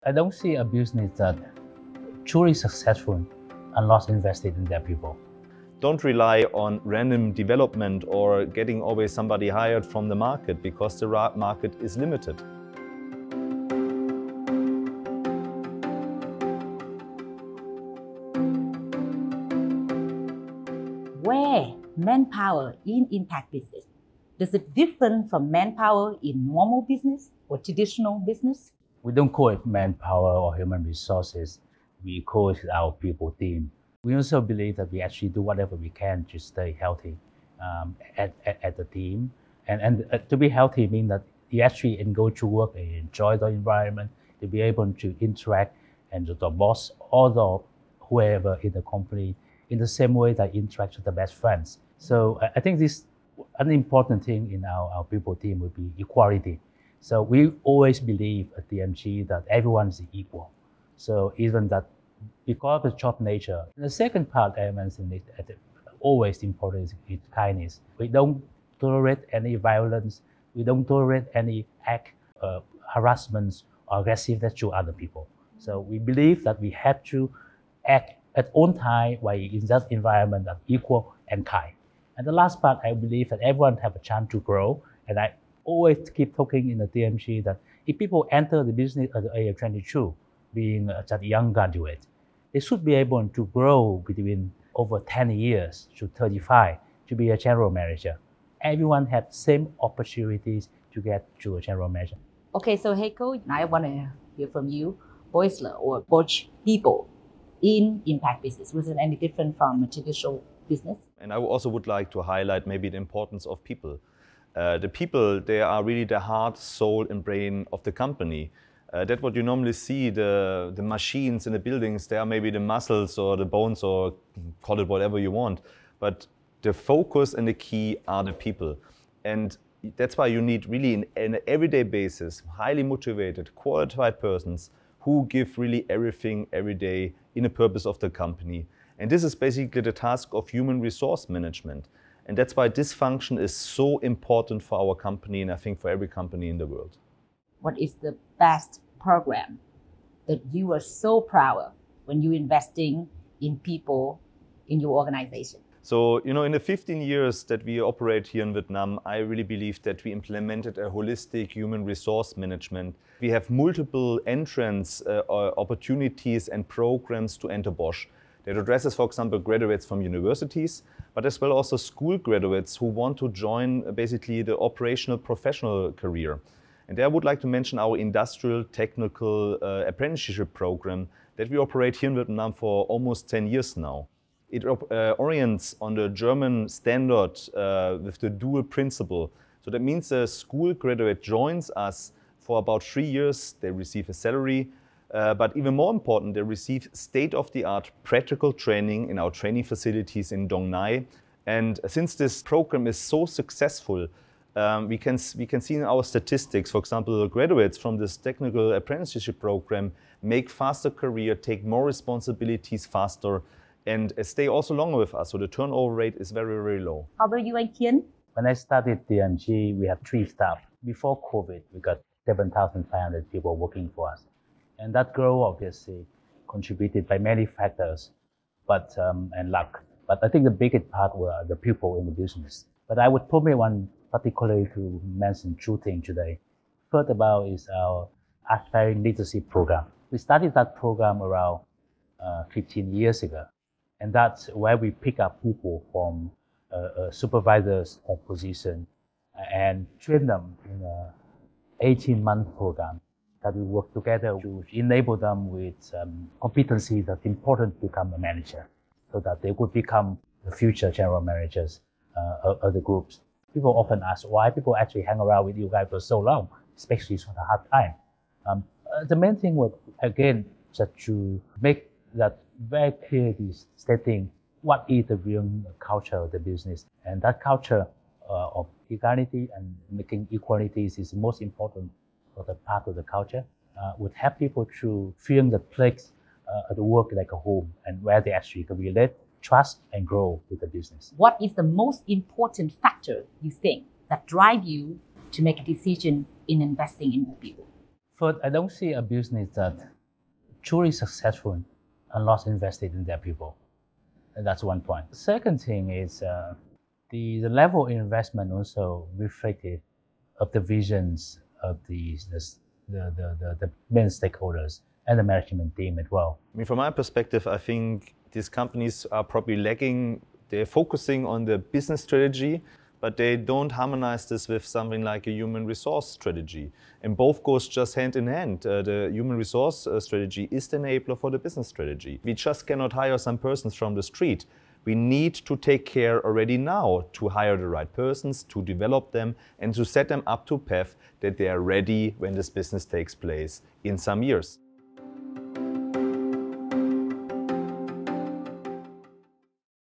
I don't see a business that truly successful unless invested in their people. Don't rely on random development or getting always somebody hired from the market, because the market is limited. Where manpower in impact business, does it differ from manpower in normal business or traditional business? We don't call it manpower or human resources. We call it our people team. We also believe that we actually do whatever we can to stay healthy at the team. And to be healthy means that you actually go to work and enjoy the environment, to be able to interact and with the boss or the whoever in the company in the same way that interact with the best friends. So I think this an important thing in our people team would be equality. So we always believe at DMG that everyone is equal. So even that, because of the job nature. The second part I mentioned is always important is kindness. We don't tolerate any violence. We don't tolerate any act of harassment or aggressiveness to other people. So we believe that we have to act at all time while in that environment of equal and kind. And the last part, I believe that everyone have a chance to grow. And I always keep talking in the DMG that if people enter the business at the age of 22, being just a young graduate, they should be able to grow between over 10 years to 35 to be a general manager. Everyone has the same opportunities to get to a general manager. Okay, so Heiko, now I want to hear from you. Bosch or Bosch people in impact business, was it any different from a traditional business? And I also would like to highlight maybe the importance of people. The people, they are really the heart, soul and brain of the company. That's what you normally see, the machines in the buildings, they are maybe the muscles or the bones, or call it whatever you want. But the focus and the key are the people. And that's why you need really in an everyday basis, highly motivated, qualified persons who give really everything every day in the purpose of the company. And this is basically the task of human resource management. And that's why this function is so important for our company, and I think for every company in the world. What is the best program that you are so proud of when you're investing in people in your organization? So, in the 15 years that we operate here in Vietnam, I really believe that we implemented a holistic human resource management. We have multiple entrance opportunities and programs to enter Bosch. That addresses, for example, graduates from universities, but as well also school graduates who want to join basically the operational professional career. And there I would like to mention our industrial technical apprenticeship program that we operate here in Vietnam for almost 10 years now. It orients on the German standard with the dual principle. So that means a school graduate joins us for about 3 years, they receive a salary, but even more important, they receive state-of-the-art practical training in our training facilities in Dong Nai. And since this program is so successful, we can see in our statistics, for example, graduates from this technical apprenticeship program make faster career, take more responsibilities faster, and stay also longer with us. So the turnover rate is very, very low. How about you, Kian? When I started DMG, we had 3 staff. Before COVID, we got 7,500 people working for us. And that growth obviously contributed by many factors, but and luck. But I think the biggest part were the people in the business. But I would probably want particularly to mention 2 things today. First about is our aspiring leadership program. We started that program around 15 years ago. And that's where we pick up people from supervisors of position and train them in an 18-month program that we work together to enable them with competencies that's important to become a manager, so that they could become the future general managers of the groups. People often ask why people actually hang around with you guys for so long, especially for the hard time. The main thing was, again, just to make that very clearly stating what is the real culture of the business. And that culture of equality and making equalities is the most important for the part of the culture, would help people to feel the place at the work like a home, and where they actually can relate, trust, and grow with the business. What is the most important factor you think that drive you to make a decision in investing in your people? First, I don't see a business that truly successful unless invested in their people. And that's one point. The second thing is the level of investment also reflective of the visions of the main stakeholders and the management team as well. I mean, from my perspective, I think these companies are probably lacking. They're focusing on the business strategy, but they don't harmonize this with something like a human resource strategy. And both goes just hand in hand. The human resource strategy is the enabler for the business strategy. We just cannot hire some persons from the street. We need to take care already now to hire the right persons, to develop them, and to set them up to path that they are ready when this business takes place in some years.